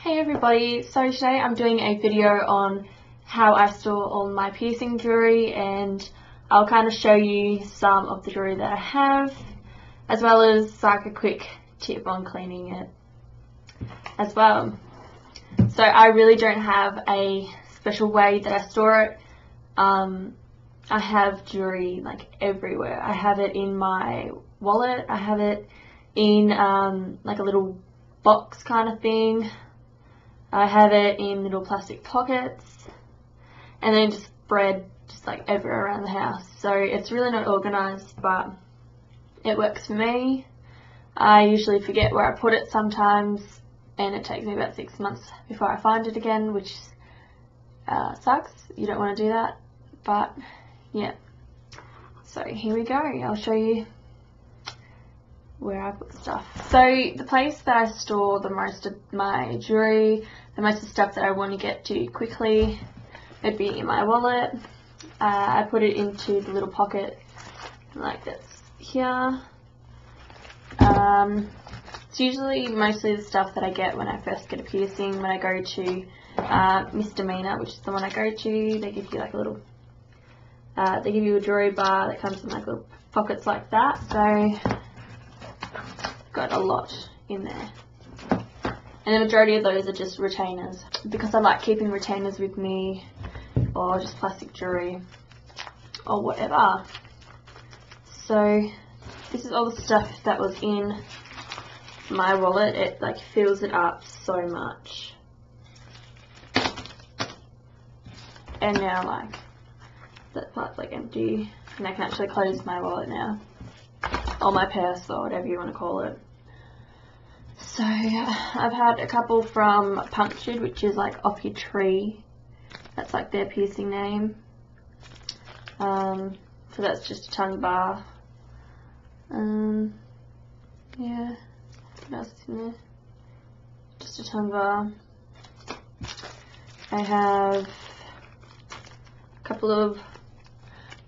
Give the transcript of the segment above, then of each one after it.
Hey everybody, so today I'm doing a video on how I store all my piercing jewellery, and I'll kind of show you some of the jewellery that I have, as well as like a quick tip on cleaning it as well. So I really don't have a special way that I store it. I have jewellery like everywhere. I have it in my wallet, I have it in like a little box kind of thing. I have it in little plastic pockets, and then just spread just like everywhere around the house. So it's really not organised, but it works for me. I usually forget where I put it sometimes, and it takes me about 6 months before I find it again, which sucks. You don't want to do that, but yeah. So here we go. I'll show you where I put stuff. So the place that I store the most of my jewellery, the most of the stuff that I want to get to quickly, would be in my wallet. I put it into the little pocket like this here. It's usually mostly the stuff that I get when I first get a piercing. When I go to Misdemeanor, which is the one I go to, they give you like a little, they give you a jewellery bar that comes in like little pockets like that. So got a lot in there, and the majority of those are just retainers, because I like keeping retainers with me, or just plastic jewellery or whatever. So this is all the stuff that was in my wallet. It like fills it up so much, and now like that part's like empty, and I can actually close my wallet now, or my purse, or whatever you want to call it. So I've had a couple from Punctured, which is like off your tree. That's like their piercing name. So that's just a tongue bar. Yeah, what else is in there? Just a tongue bar. I have a couple of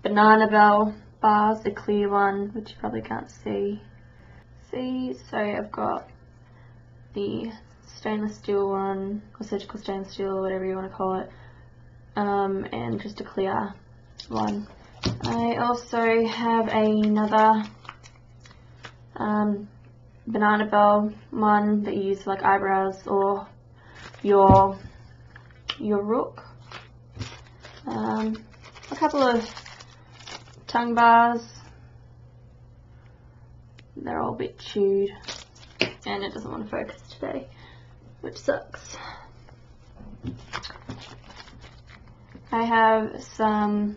Navel bars, the clear one, which you probably can't see. So I've got the stainless steel one, or surgical stainless steel, or whatever you want to call it, and just a clear one. I also have another Navel one that you use for like eyebrows or your Rook. A couple of tongue bars. They're all a bit chewed, and it doesn't want to focus today, which sucks. I have some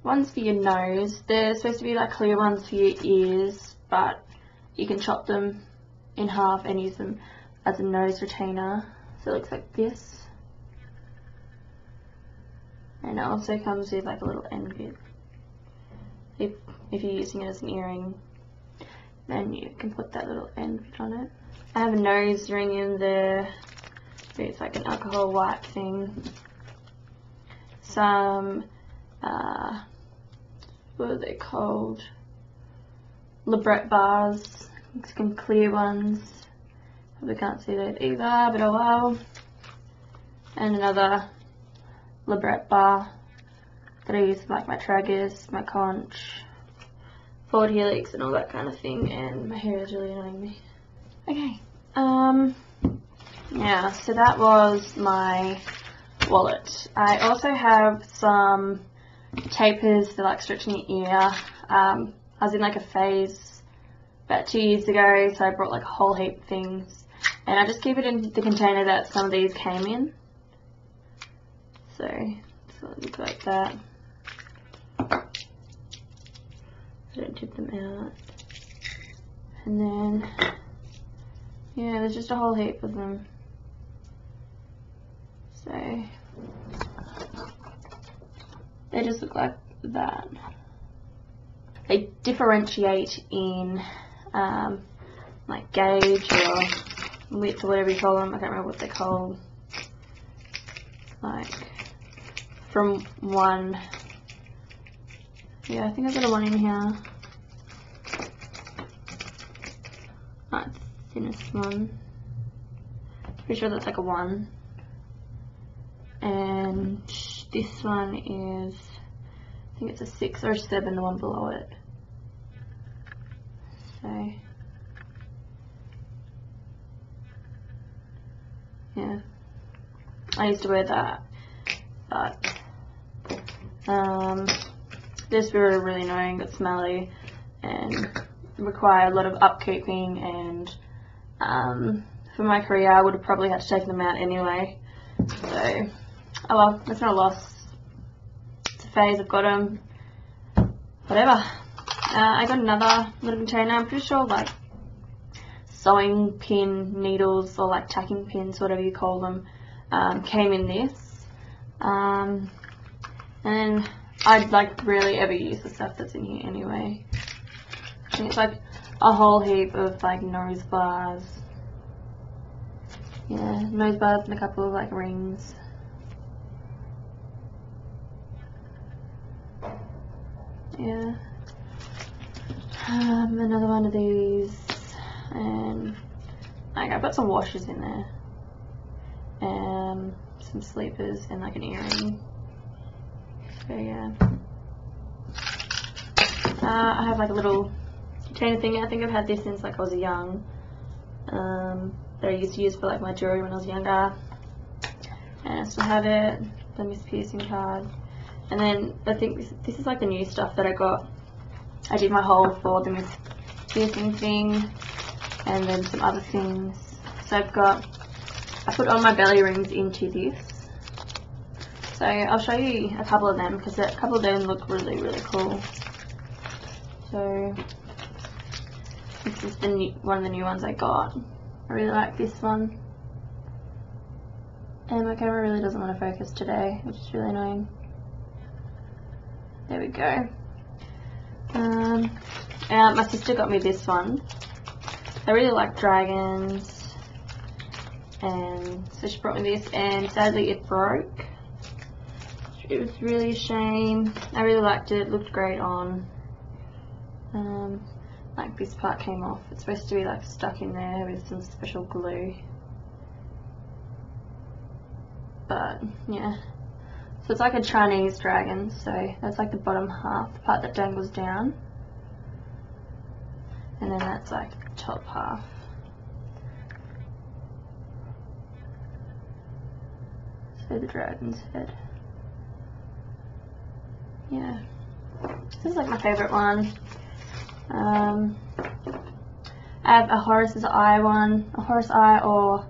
ones for your nose. They're supposed to be like clear ones for your ears, but you can chop them in half and use them as a nose retainer. So it looks like this. And it also comes with like a little end bit. If you're using it as an earring, then you can put that little end bit on it. I have a nose ring in there. It's like an alcohol wipe thing. Some, what are they called? Librette bars. Some clear ones. Probably can't see those either, but oh well. And another Librette bar that I use for like my tragus, my conch, forward helix, and all that kind of thing. And my hair is really annoying me. Okay, yeah, so that was my wallet. I also have some tapers for like stretching your ear. I was in like a phase about 2 years ago, so I brought like a whole heap of things, and I just keep it in the container that some of these came in. So it looks like that. I don't tip them out. And then, yeah, there's just a whole heap of them. So they just look like that. They differentiate in like gauge or width or whatever you call them. I can't remember what they're called. Like from one, yeah, I think I've got a one in here. That's the thinnest one. Pretty sure that's like a 1. And this one is, I think it's a 6 or a 7, the one below it. So, yeah. I used to wear that, but this is really annoying, got smelly, and require a lot of upkeeping, and for my career I would have probably had to take them out anyway. So, oh well, it's not a loss. It's a phase, I've got them. Whatever. I got another little container, I'm pretty sure like sewing pin needles or like tacking pins, whatever you call them, came in this. And I'd like rarely ever use the stuff that's in here anyway. I think it's like a whole heap of like nose bars. Yeah, nose bars and a couple of like rings. Yeah. Another one of these, and like, I've got some washes in there, some sleepers, and like an earring. So yeah. I have like a little container thing. I think I've had this since like I was young. That I used to use for like my jewellery when I was younger. And I still have it. The Miss Piercing card. And then I think this is like the new stuff that I got. I did my haul for the Miss Piercing thing, and then some other things. So I put all my belly rings into this. So I'll show you a couple of them, because a couple of them look really cool. So this is one of the new ones I got. I really like this one. And my camera really doesn't want to focus today, which is really annoying. There we go. And my sister got me this one. I really like dragons, and so she brought me this, and sadly it broke. It was really a shame. I really liked it, looked great on. Like this part came off. It's supposed to be like stuck in there with some special glue. But yeah. So it's like a Chinese dragon, so that's like the bottom half, the part that dangles down. And then that's like the top half. So the dragon's head. Yeah. This is like my favourite one. I have a Horus's Eye one, a Horus Eye, or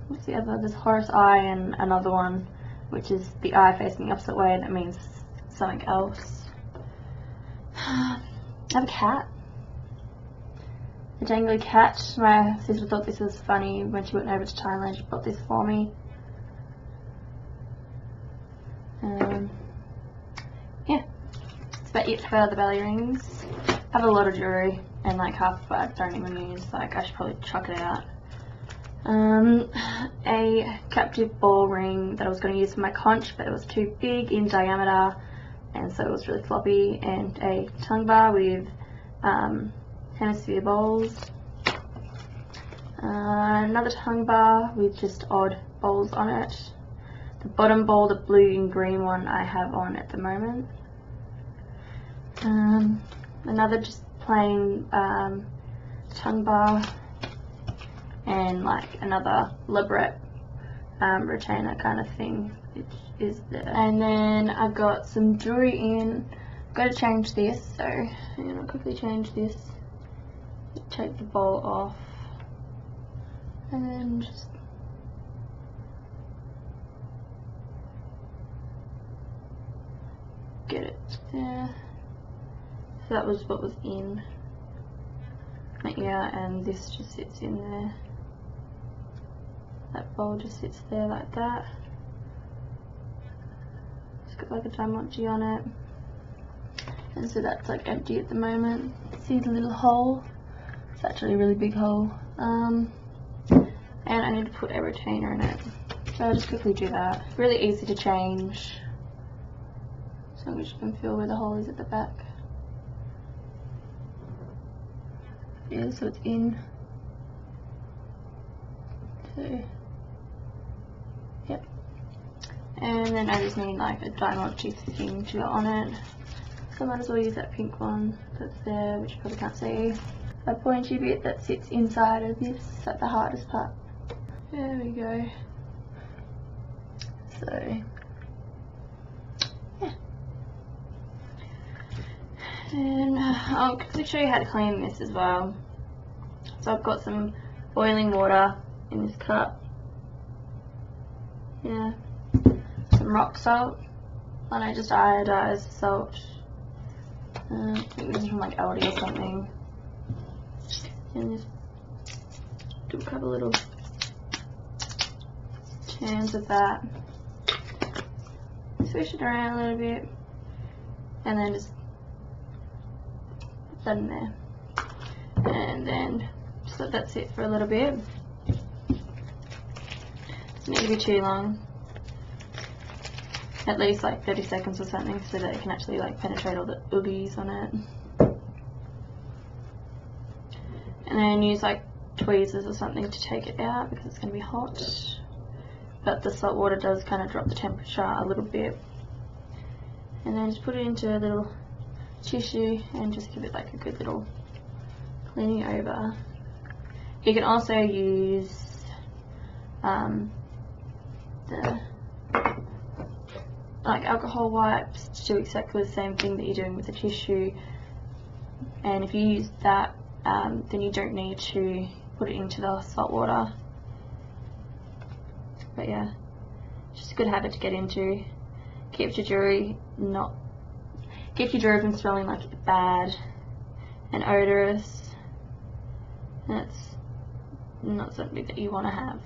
what's the other? There's Horus Eye and another one, which is the eye facing the opposite way. That means something else. I have a cat. A jangly cat. My sister thought this was funny when she went over to Thailand. She bought this for me. Yeah, that's about it for the belly rings. I have a lot of jewellery, and like half of it I don't even use. Like, I should probably chuck it out. A captive ball ring that I was going to use for my conch, but it was too big in diameter, and so it was really floppy. And a tongue bar with hemisphere bowls. Another tongue bar with just odd bowls on it. The bottom bowl, the blue and green one, I have on at the moment. Another just plain tongue bar, and like another labret retainer kind of thing, which is there. And then I've got some jewellery in. I've got to change this, so I'm going to quickly change this. Take the bowl off, and then just get it there. So that was what was in my ear, and this just sits in there. That bowl just sits there like that. It's got like a diamond on it, and so that's like empty at the moment. See the little hole? It's actually a really big hole. And I need to put a retainer in it, so I'll just quickly do that. Really easy to change, as long as you can feel where the hole is at the back. Yeah, so it's in. So, yep. And then I just need like a diamond tooth thing to go on it. So I might as well use that pink one that's there, which you probably can't see. A pointy bit that sits inside of this, like the hardest part. There we go. So, yeah. And I'll quickly show you how to clean this as well. So I've got some boiling water in this cup. Yeah. Some rock salt. And I just iodized salt. I think this is from like Aldi or something. And just do a couple little turns of that. Swish it around a little bit. And then just put that in there. And then just let that sit for a little bit. Doesn't need to be too long. At least like 30 seconds or something, so that it can actually like penetrate all the oogies on it. And then use like tweezers or something to take it out because it's going to be hot. But the salt water does kind of drop the temperature a little bit. And then just put it into a little tissue and just give it like a good little cleaning over. You can also use the like alcohol wipes to do exactly the same thing that you're doing with the tissue, and if you use that then you don't need to put it into the salt water. But yeah, it's just a good habit to get into. Keeps your jewellery from smelling like bad and odorous, and it's not something that you want to have.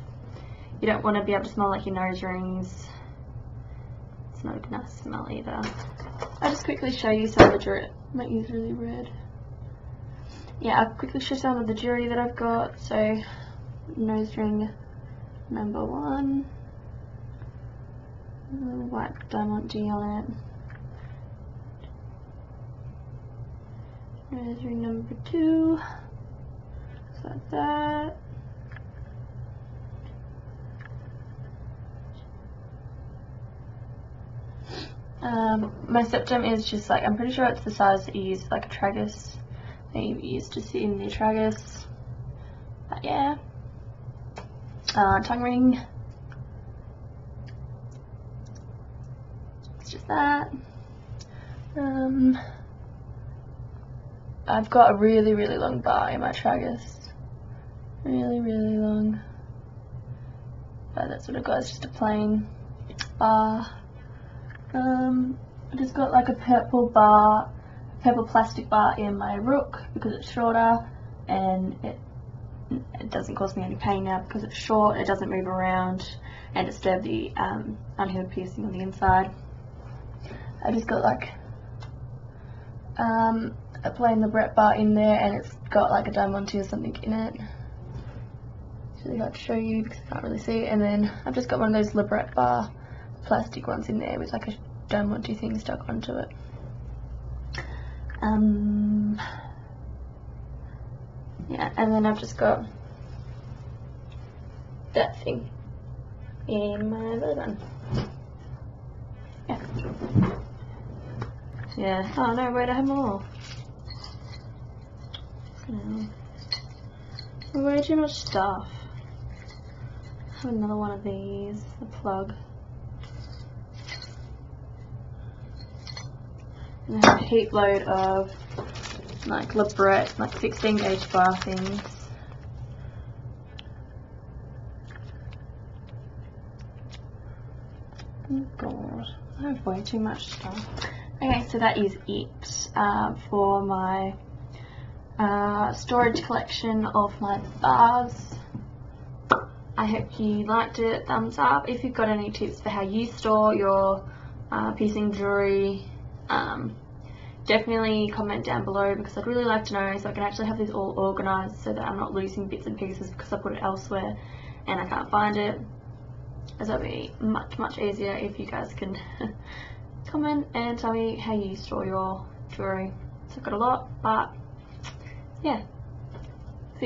You don't want to be able to smell like your nose rings. It's not a nice smell either. I'll just quickly show you some of the jewellery. My ear's really red. Yeah, I'll quickly show some of the jewellery that I've got. So, nose ring number 1. A little white diamond D on it. Nose ring number 2. So like that. My septum is just like, I'm pretty sure it's the size that you use like a tragus, that you use to sit in the tragus. But yeah. Tongue ring. It's just that. I've got a really long bar in my tragus. Really long. But that's what I've got, it's just a plain bar. I just got like a purple plastic bar in my Rook because it's shorter, and it doesn't cause me any pain now because it's short, it doesn't move around and disturb the unhealed piercing on the inside. I just got like a plain labret bar in there, and it's got like a diamond or something in it. It's really hard to show you because I can't really see it. And then I've just got one of those labret bar plastic ones in there with like a diamond thing stuck onto it. Yeah, and then I've just got that thing in my belly button. Yeah. Yeah. Oh no, wait, I have more. Way too much stuff. I have another one of these, a plug. And I have a heap load of like labret, like 16 gauge bar things. Oh god, I have way too much stuff. Okay, so that is it for my storage collection of my bars. I hope you liked it. Thumbs up. If you've got any tips for how you store your piercing jewellery, definitely comment down below because I'd really like to know, so I can actually have this all organised so that I'm not losing bits and pieces because I put it elsewhere and I can't find it. As it'll be much easier if you guys can comment and tell me how you store your jewellery. So I've got a lot, but yeah.